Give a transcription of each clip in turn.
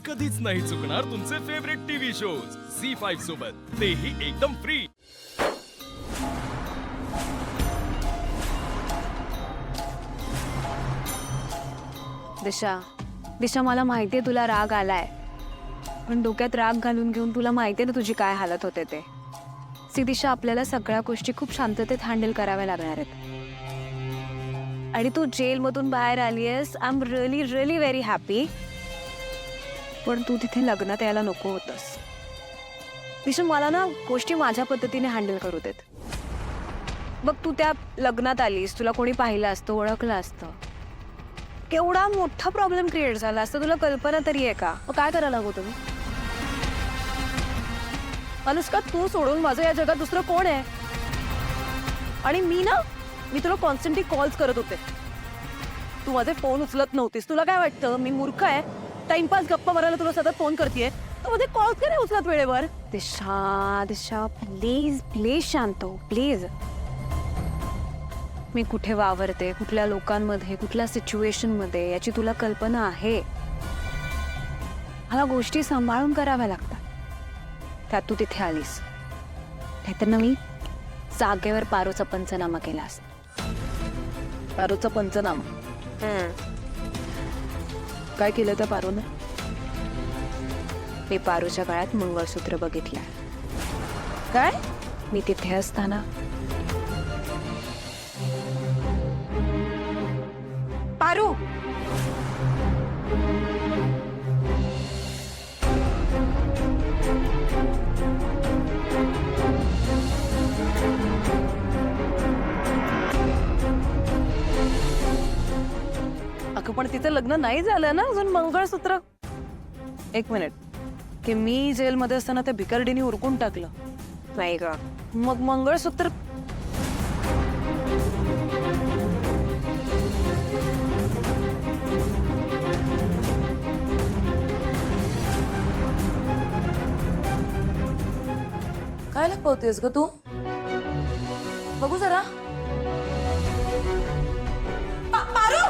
कधीच नाही चुकणार तुमचे फेवरेट टीव्ही शोज झी5 सोबत, तेही एकदम फ्री। दिशा, दिशा मला माहितीये तुला राग आलाय, पण डोक्यात राग घालून घेऊन तुला माहितीये ना तुझी काय हालत होते ते। सी दिशा, आपल्याला सगळ्या गोष्टी खूप शांततेत हँडल कराव्या लागणार आहेत आणि तू जेलमधून बाहेर आलीयस। I am really really very happy, पण तू तिथे लग्नात यायला नको होतंस। दिशा, मला ना गोष्टी माझ्या पद्धतीने हँडल करू देत। बघ, तू त्या लग्नात आलीस, तुला कोणी पाहिलं असतं, ओळखलं असतं, केवढा मोठा प्रॉब्लेम क्रिएट झाला असता, तुला कल्पना तरी आहे का? मग काय करायला हवं तुम्ही? अनुष्का, तू सोडून माझं या जगात दुसरं कोण आहे? आणि मी तुला कॉन्स्टंटली कॉल्स करत होते, तू माझे फोन उचलत नव्हतीस। तुला काय वाटतं मी मूर्ख आहे? टाइमपास गप्पा मारायला तुला सतत फोन करतेय, तू माझे कॉल्स का नाही उचलत वेळेवर? दिशा, दिशा, प्लीज प्लीज शांत हो, प्लीज। मी कुठे वावरते, कुठल्या लोकांमध्ये, कुठल्या सिच्युएशनमध्ये, याची तुला कल्पना आहे। मला गोष्टी सांभाळून कराव्या लागतात, त्यात तू तिथे आलीस, नाहीतर ना मी जागेवर पारोचा पंचनामा केलास। पारोचा पंचनामा? काय केलं त्या पारोने? मी पारोच्या गळ्यात मंगळसूत्र बघितलं। काय? मी तिथे असताना पारू, अगं पण तिचं लग्न नाही झालं ना अजून, मंगळसूत्र? एक मिनिट, की मी जेलमध्ये असताना त्या भिकारडीने उरकून टाकलं? नाही ग, मग मंगळसूत्र? काय लपवतेस ग तू? बघू जरा। पारू!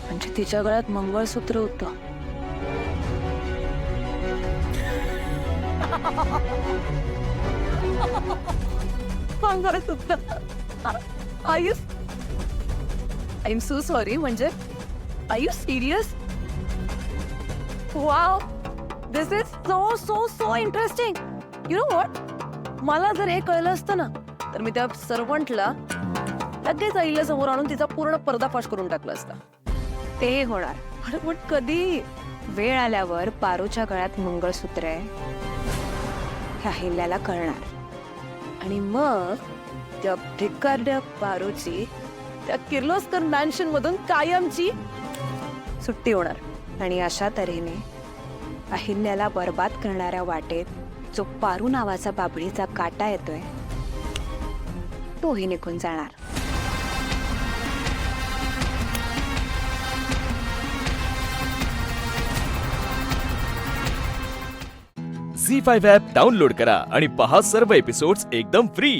म्हणजे तिच्या गळ्यात मंगळसूत्र होतं? Mangalsutra? I am so sorry, म्हणजे are you serious? Wow, this is so so so interesting. You know what, मला जर हे कळलं असतं ना, तर मी त्या सर्वंटला लगेच आईला समोर आणून तिचा पूर्ण पर्दाफाश करून टाकला असता। ते होणार, अरे पण कधी? वेळ आल्यावर पारोच्या गळ्यात मंगळसूत्र आहे हे अहिल्याला कळणार, आणि मग त्या भिकारड्या पारोची त्या किर्लोस्कर मॅन्शन मधून कायमची सुट्टी होणार। आणि अशा तऱ्हेने अहिल्याला बर्बाद करणाऱ्या वाटेत जो पारू नावाचा बाबळीचा काटा येतोय, तोही निघून जाणार। झी5 ॲप डाउनलोड करा आणि पहा सर्व एपिसोड्स एकदम फ्री।